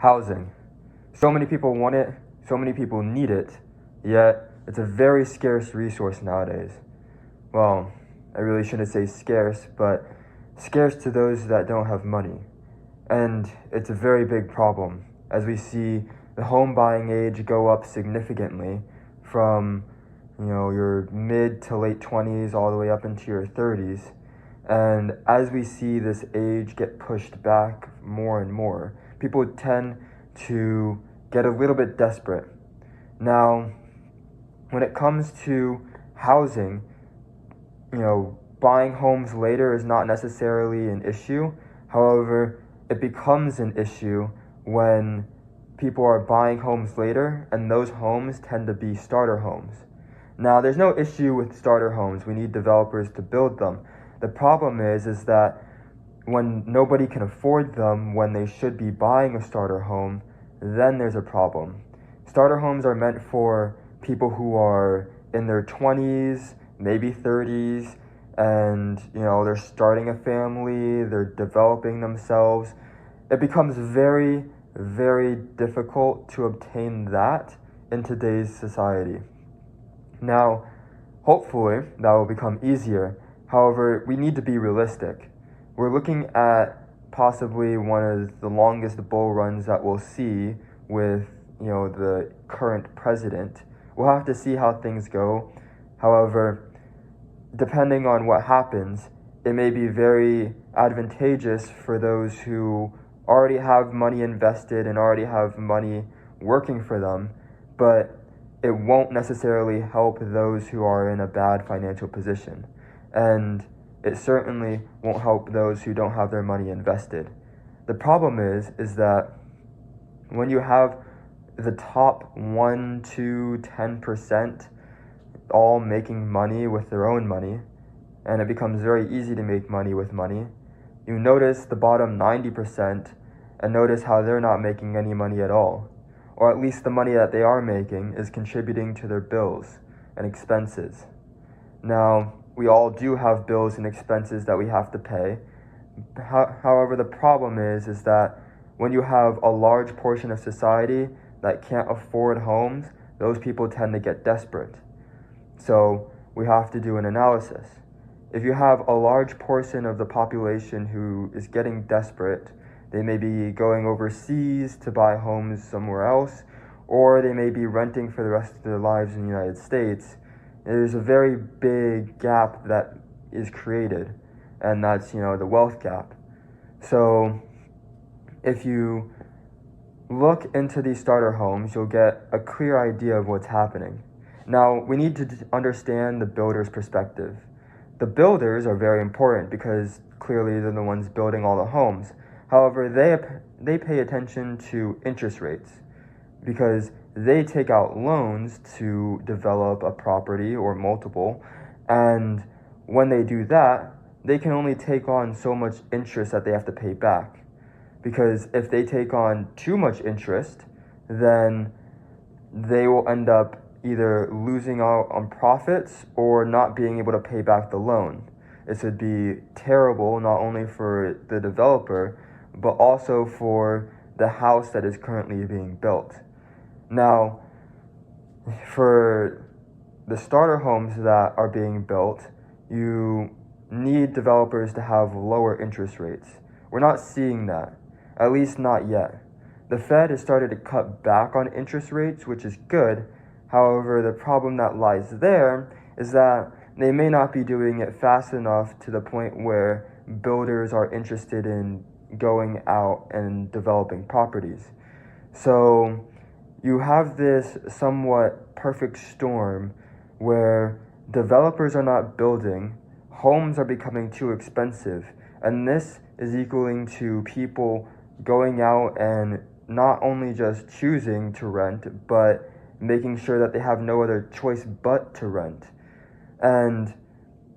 Housing. So many people want it, so many people need it, yet it's a very scarce resource nowadays. Well, I really shouldn't say scarce, but scarce to those that don't have money. And it's a very big problem as we see the home buying age go up significantly from your mid to late 20s all the way up into your 30s. And as we see this age get pushed back more and more, people tend to get a little bit desperate. Now, when it comes to housing, buying homes later is not necessarily an issue. However, it becomes an issue when people are buying homes later, and those homes tend to be starter homes. Now, there's no issue with starter homes. We need developers to build them. The problem is that when nobody can afford them when they should be buying a starter home, then there's a problem. Starter homes are meant for people who are in their 20s, maybe 30s, and they're starting a family, they're developing themselves. It becomes very, very difficult to obtain that in today's society. Now, hopefully that will become easier. However, we need to be realistic. We're looking at possibly one of the longest bull runs that we'll see with the current president. We'll have to see how things go. However, depending on what happens, it may be very advantageous for those who already have money invested and already have money working for them, but it won't necessarily help those who are in a bad financial position. And it certainly won't help those who don't have their money invested. The problem is that when you have the top 1 to 10% all making money with their own money, and it becomes very easy to make money with money, you notice the bottom 90% and notice how they're not making any money at all. Or at least the money that they are making is contributing to their bills and expenses. Now, we all do have bills and expenses that we have to pay. However, the problem is that when you have a large portion of society that can't afford homes, those people tend to get desperate. So we have to do an analysis. If you have a large portion of the population who is getting desperate, they may be going overseas to buy homes somewhere else, or they may be renting for the rest of their lives in the United States. There's a very big gap that is created, and that's, the wealth gap. So if you look into these starter homes, you'll get a clear idea of what's happening. Now, we need to understand the builder's perspective. The builders are very important because clearly they're the ones building all the homes. However, they pay attention to interest rates because they take out loans to develop a property or multiple, and when they do that, they can only take on so much interest that they have to pay back. Because if they take on too much interest, then they will end up either losing out on profits or not being able to pay back the loan. This would be terrible not only for the developer, but also for the house that is currently being built. Now, for the starter homes that are being built, you need developers to have lower interest rates. We're not seeing that, at least not yet. The Fed has started to cut back on interest rates, which is good. However, the problem that lies there is that they may not be doing it fast enough to the point where builders are interested in going out and developing properties. So you have this somewhat perfect storm where developers are not building, homes are becoming too expensive, and this is equaling to people going out and not only just choosing to rent, but making sure that they have no other choice but to rent. And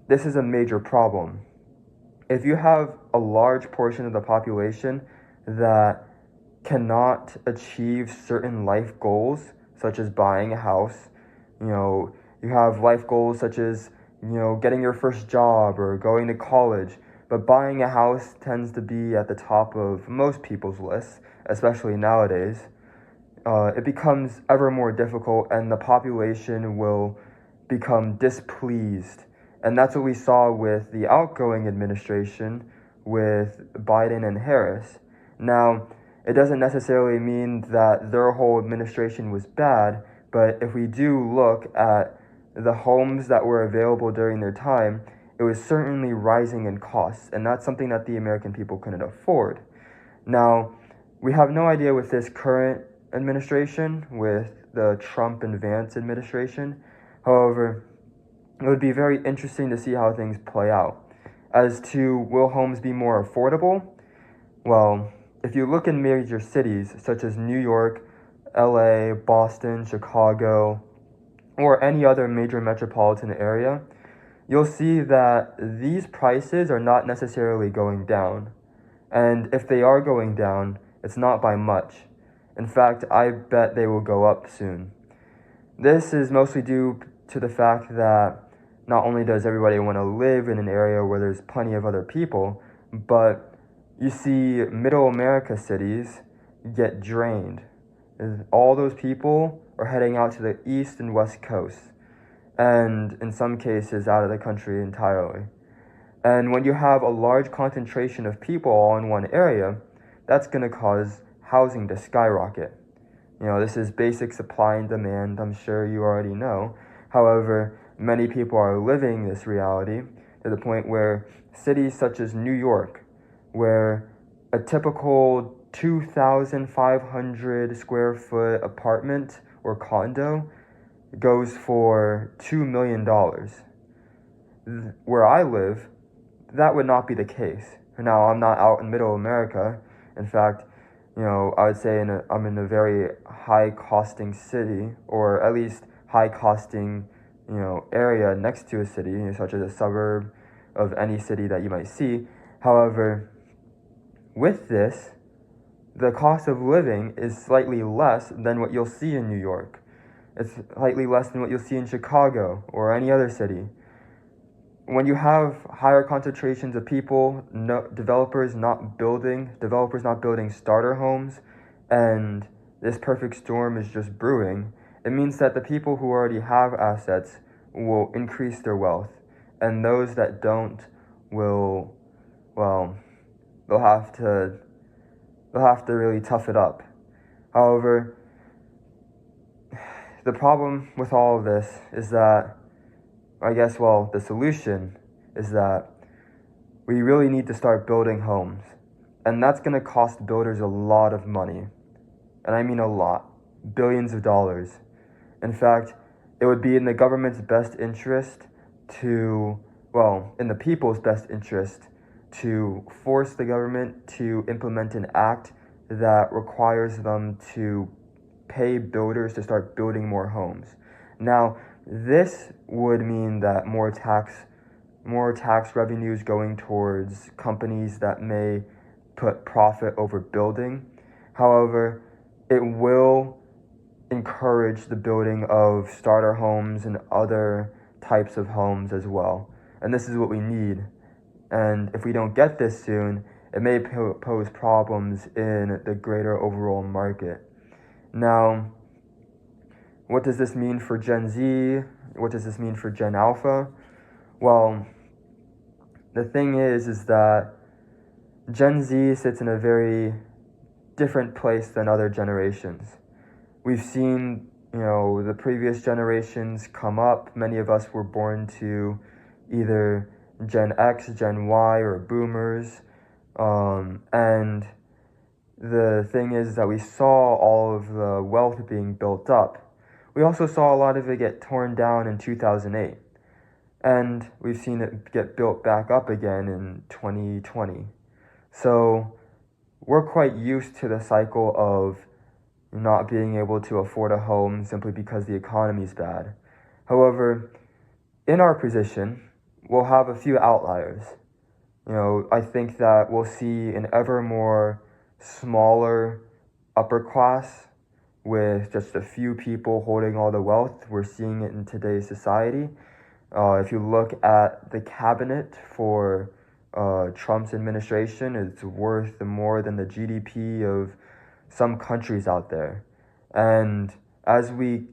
this is a major problem. If you have a large portion of the population that cannot achieve certain life goals, such as buying a house, you have life goals such as, getting your first job or going to college, but buying a house tends to be at the top of most people's lists, especially nowadays, it becomes ever more difficult and the population will become displeased. And that's what we saw with the outgoing administration with Biden and Harris. Now, it doesn't necessarily mean that their whole administration was bad, but if we do look at the homes that were available during their time, it was certainly rising in costs, and that's something that the American people couldn't afford. Now, we have no idea with this current administration, with the Trump and Vance administration. However, it would be very interesting to see how things play out. As to will homes be more affordable? Well, if you look in major cities such as New York, LA, Boston, Chicago, or any other major metropolitan area, you'll see that these prices are not necessarily going down. And if they are going down, it's not by much. In fact, I bet they will go up soon. This is mostly due to the fact that not only does everybody want to live in an area where there's plenty of other people, but you see middle America cities get drained. All those people are heading out to the east and west coast, and in some cases out of the country entirely. And when you have a large concentration of people all in one area, that's going to cause housing to skyrocket. This is basic supply and demand, I'm sure you already know. However, many people are living this reality to the point where cities such as New York, where a typical 2,500 square foot apartment or condo goes for $2 million. Where I live, that would not be the case. Now, I'm not out in middle America. In fact, I would say I'm in a very high costing city, or at least high costing, area next to a city, such as a suburb of any city that you might see. However, with this, the cost of living is slightly less than what you'll see in New York. It's slightly less than what you'll see in Chicago or any other city. When you have higher concentrations of people, developers not building starter homes, and this perfect storm is just brewing, it means that the people who already have assets will increase their wealth, and those that don't will, they'll have to really tough it up. However, the problem with all of this is that the solution is that we really need to start building homes. And that's going to cost builders a lot of money. And I mean a lot. Billions of dollars. In fact, it would be in the government's best interest in the people's best interest to force the government to implement an act that requires them to pay builders to start building more homes. Now, this would mean that more tax revenues going towards companies that may put profit over building. However, it will encourage the building of starter homes and other types of homes as well. And this is what we need. And if we don't get this soon, it may pose problems in the greater overall market. Now, what does this mean for Gen Z? What does this mean for Gen Alpha? Well, the thing is that Gen Z sits in a very different place than other generations. We've seen, the previous generations come up. Many of us were born to either Gen X, Gen Y, or boomers. And the thing is that we saw all of the wealth being built up. We also saw a lot of it get torn down in 2008. And we've seen it get built back up again in 2020. So we're quite used to the cycle of not being able to afford a home simply because the economy is bad. However, in our position, we'll have a few outliers. I think that we'll see an ever more smaller upper class with just a few people holding all the wealth. We're seeing it in today's society. If you look at the cabinet for Trump's administration, it's worth more than the GDP of some countries out there. And as we,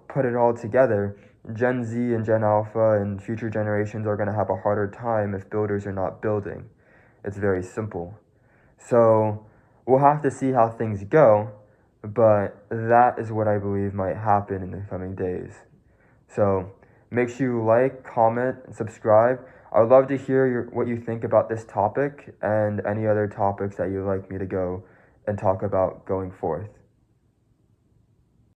put it all together, Gen Z and Gen Alpha and future generations are going to have a harder time if builders are not building. It's very simple. So we'll have to see how things go, but that is what I believe might happen in the coming days. So make sure you like, comment, and subscribe. I would love to hear what you think about this topic and any other topics that you'd like me to go and talk about going forth.